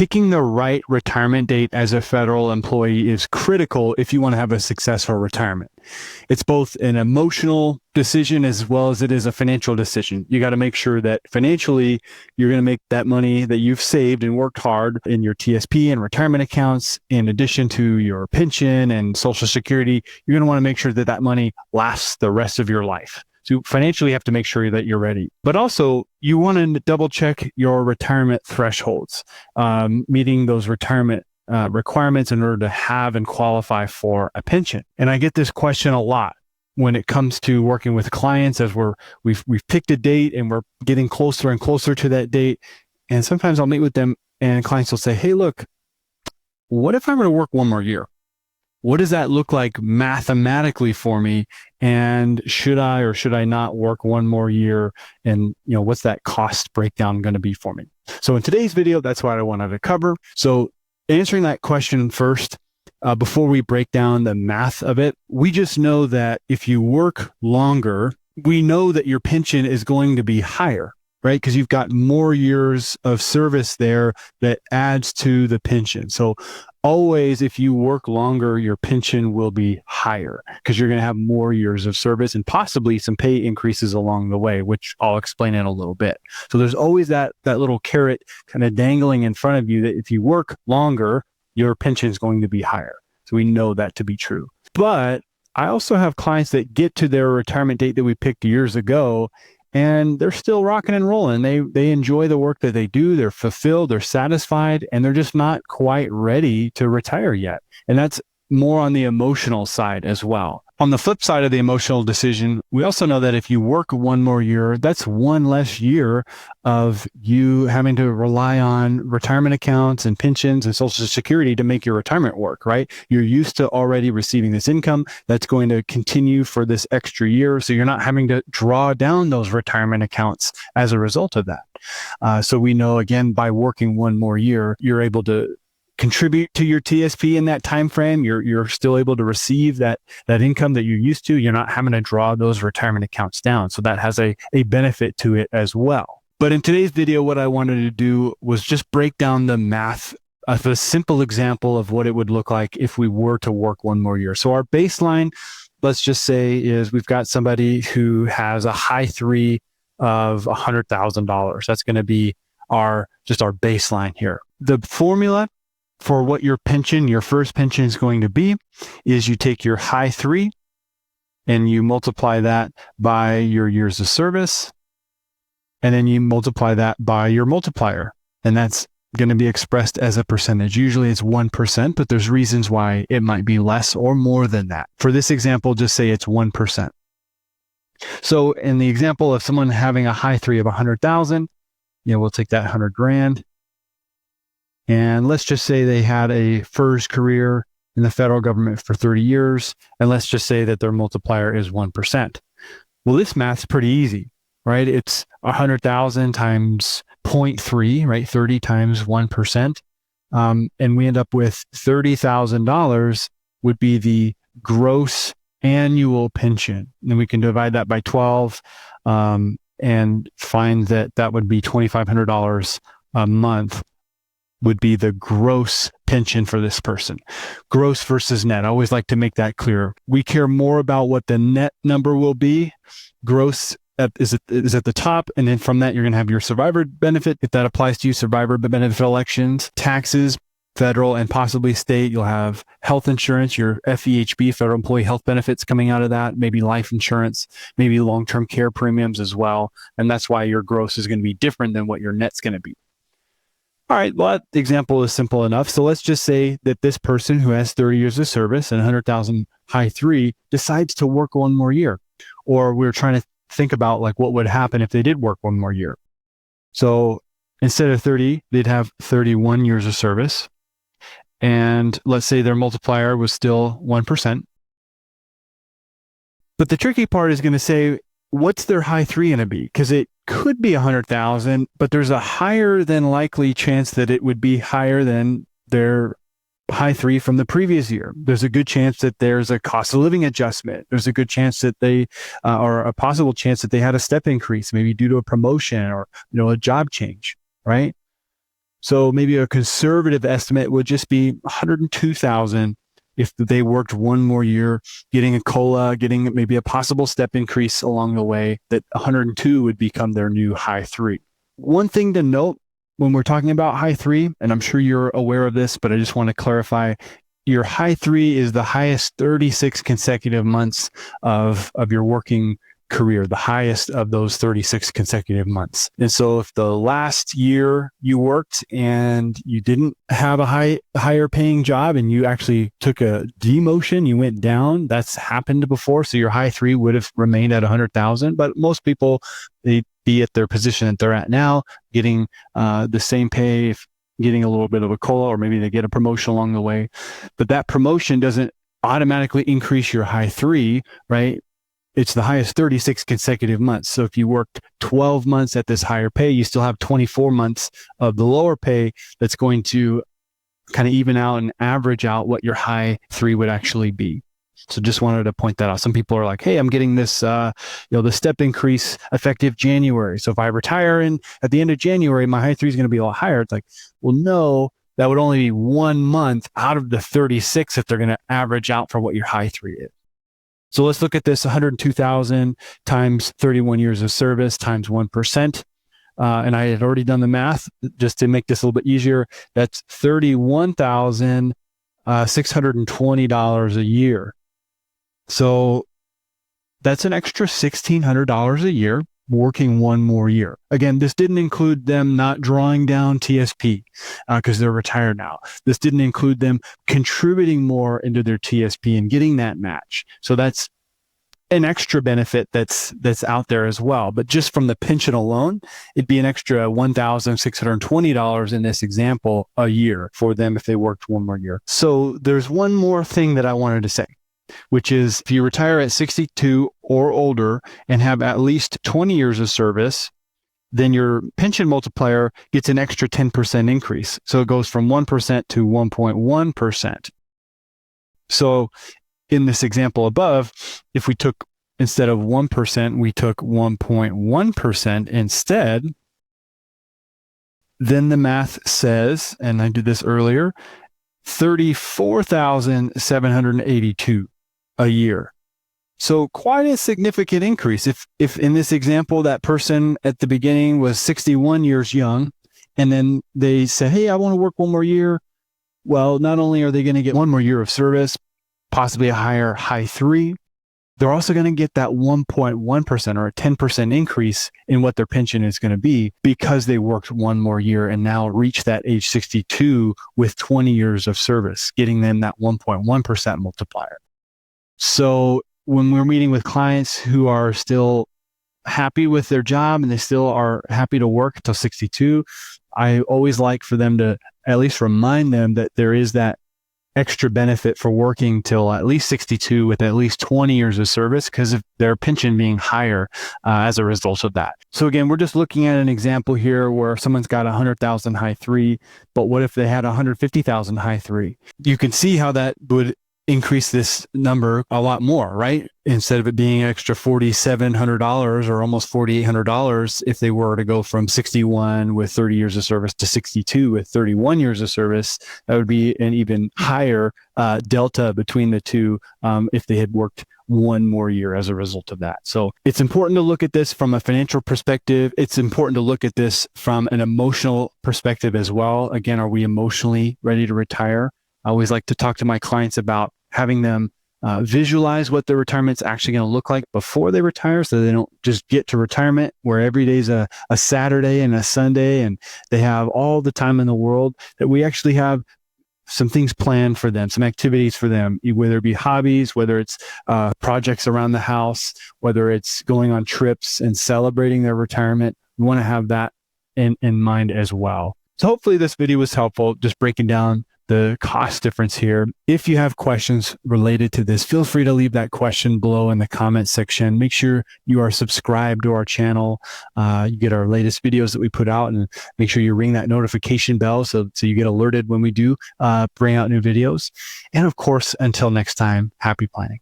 Picking the right retirement date as a federal employee is critical if you want to have a successful retirement. It's both an emotional decision as well as it is a financial decision. You got to make sure that financially you're going to make that money that you've saved and worked hard in your TSP and retirement accounts, in addition to your pension and Social Security. You're going to want to make sure that that money lasts the rest of your life. So financially, you have to make sure that you're ready. But also, you want to double check your retirement thresholds, meeting those retirement requirements in order to have and qualify for a pension. And I get this question a lot when it comes to working with clients as we've picked a date and we're getting closer and closer to that date. And sometimes I'll meet with them and clients will say, hey, look, what if I'm going to work one more year? What does that look like mathematically for me? And should I or should I not work one more year? And what's that cost breakdown going to be for me? So in today's video, that's what I wanted to cover. So answering that question first, before we break down the math of it, we just know that if you work longer, we know that your pension is going to be higher, right? Because you've got more years of service there that adds to the pension. So always, if you work longer, your pension will be higher because you're going to have more years of service and possibly some pay increases along the way, which I'll explain in a little bit. So there's always that little carrot kind of dangling in front of you that if you work longer, your pension is going to be higher. So we know that to be true. But I also have clients that get to their retirement date that we picked years ago, and they're still rocking and rolling. They enjoy the work that they do. They're fulfilled, they're satisfied, and they're just not quite ready to retire yet. And that's more on the emotional side as well. On the flip side of the emotional decision, we also know that if you work one more year, that's one less year of you having to rely on retirement accounts and pensions and Social Security to make your retirement work, right? You're used to already receiving this income that's going to continue for this extra year. So you're not having to draw down those retirement accounts as a result of that. So we know, again, by working one more year, you're able to contribute to your TSP in that time frame. You're still able to receive that income that you're used to. You're not having to draw those retirement accounts down. So that has a benefit to it as well. But in today's video, what I wanted to do was just break down the math of a simple example of what it would look like if we were to work one more year. So our baseline, let's just say, is we've got somebody who has a high three of $100,000. That's going to be our baseline here. The formula for what your first pension is going to be is you take your high three and you multiply that by your years of service, and then you multiply that by your multiplier. And that's going to be expressed as a percentage. Usually it's 1%, but there's reasons why it might be less or more than that. For this example, just say it's 1%. So in the example of someone having a high three of 100,000, we'll take that 100 grand. And let's just say they had a FERS career in the federal government for 30 years. And let's just say that their multiplier is 1%. Well, this math's pretty easy, right? It's 100,000 times 0.3, right? 30 times 1%. And we end up with $30,000 would be the gross annual pension. And we can divide that by 12 and find that would be $2,500 a month would be the gross pension for this person. Gross versus net. I always like to make that clear. We care more about what the net number will be. Gross is at the top. And then from that, you're going to have your survivor benefit. If that applies to you, survivor benefit elections, taxes, federal and possibly state. You'll have health insurance, your FEHB, federal employee health benefits coming out of that, maybe life insurance, maybe long-term care premiums as well. And that's why your gross is going to be different than what your net's going to be. All right, well, that example is simple enough. So let's just say that this person who has 30 years of service and 100,000 high three decides to work one more year. Or we're trying to think about like what would happen if they did work one more year. So instead of 30, they'd have 31 years of service. And let's say their multiplier was still 1%. But the tricky part is going to say, what's their high three going to be? Because it could be 100,000, but there's a higher than likely chance that it would be higher than their high three from the previous year. There's a good chance that there's a cost of living adjustment. There's a good chance that they, or a possible chance that they had a step increase, maybe due to a promotion or, a job change, right? So maybe a conservative estimate would just be 102,000 if they worked one more year, getting a COLA, getting maybe a possible step increase along the way, that 102 would become their new high 3. One thing to note when we're talking about high 3, and I'm sure you're aware of this, but I just want to clarify, your high 3 is the highest 36 consecutive months of your working career, the highest of those 36 consecutive months. And so if the last year you worked and you didn't have a higher paying job and you actually took a demotion, you went down, that's happened before. So your high 3 would have remained at 100,000, but most people, they'd be at their position that they're at now, getting the same pay, getting a little bit of a COLA, or maybe they get a promotion along the way. But that promotion doesn't automatically increase your high 3, right? It's the highest 36 consecutive months. So if you worked 12 months at this higher pay, you still have 24 months of the lower pay that's going to kind of even out and average out what your high 3 would actually be. So just wanted to point that out. Some people are like, hey, I'm getting this, the step increase effective January. So if I retire at the end of January, my high 3 is going to be a lot higher. It's like, well, no, that would only be 1 month out of the 36 if they're going to average out for what your high 3 is. So let's look at this 102,000 times 31 years of service times 1%. And I had already done the math just to make this a little bit easier. That's $31,620 a year. So that's an extra $1,600 a year working one more year. Again, this didn't include them not drawing down TSP because they're retired now. This didn't include them contributing more into their TSP and getting that match. So that's an extra benefit that's out there as well. But just from the pension alone, it'd be an extra $1,620 in this example a year for them if they worked one more year. So there's one more thing that I wanted to say, which is if you retire at 62 or older and have at least 20 years of service, then your pension multiplier gets an extra 10% increase. So it goes from 1% to 1.1%. So in this example above, if we took, instead of 1%, we took 1.1% instead, then the math says, and I did this earlier, 34,782 a year. So quite a significant increase. If in this example, that person at the beginning was 61 years young, and then they say, hey, I want to work one more year. Well, not only are they going to get one more year of service, possibly a higher high 3, they're also going to get that 1.1% or a 10% increase in what their pension is going to be because they worked one more year and now reach that age 62 with 20 years of service, getting them that 1.1% multiplier. So when we're meeting with clients who are still happy with their job and they still are happy to work until 62, I always like for them to at least remind them that there is that extra benefit for working till at least 62 with at least 20 years of service because of their pension being higher as a result of that. So again, we're just looking at an example here where someone's got 100,000 high 3, but what if they had 150,000 high 3? You can see how that would increase this number a lot more, right? Instead of it being an extra $4,700 or almost $4,800, if they were to go from 61 with 30 years of service to 62 with 31 years of service, that would be an even higher delta between the two if they had worked one more year as a result of that. So it's important to look at this from a financial perspective. It's important to look at this from an emotional perspective as well. Again, are we emotionally ready to retire? I always like to talk to my clients about having them visualize what their retirement's actually going to look like before they retire, so they don't just get to retirement where every day's a Saturday and a Sunday and they have all the time in the world, that we actually have some things planned for them, some activities for them, whether it be hobbies, whether it's projects around the house, whether it's going on trips and celebrating their retirement. We want to have that in mind as well. So hopefully this video was helpful, just breaking down the cost difference here. If you have questions related to this, feel free to leave that question below in the comment section. Make sure you are subscribed to our channel. You get our latest videos that we put out, and make sure you ring that notification bell so you get alerted when we do bring out new videos. And of course, until next time, happy planning.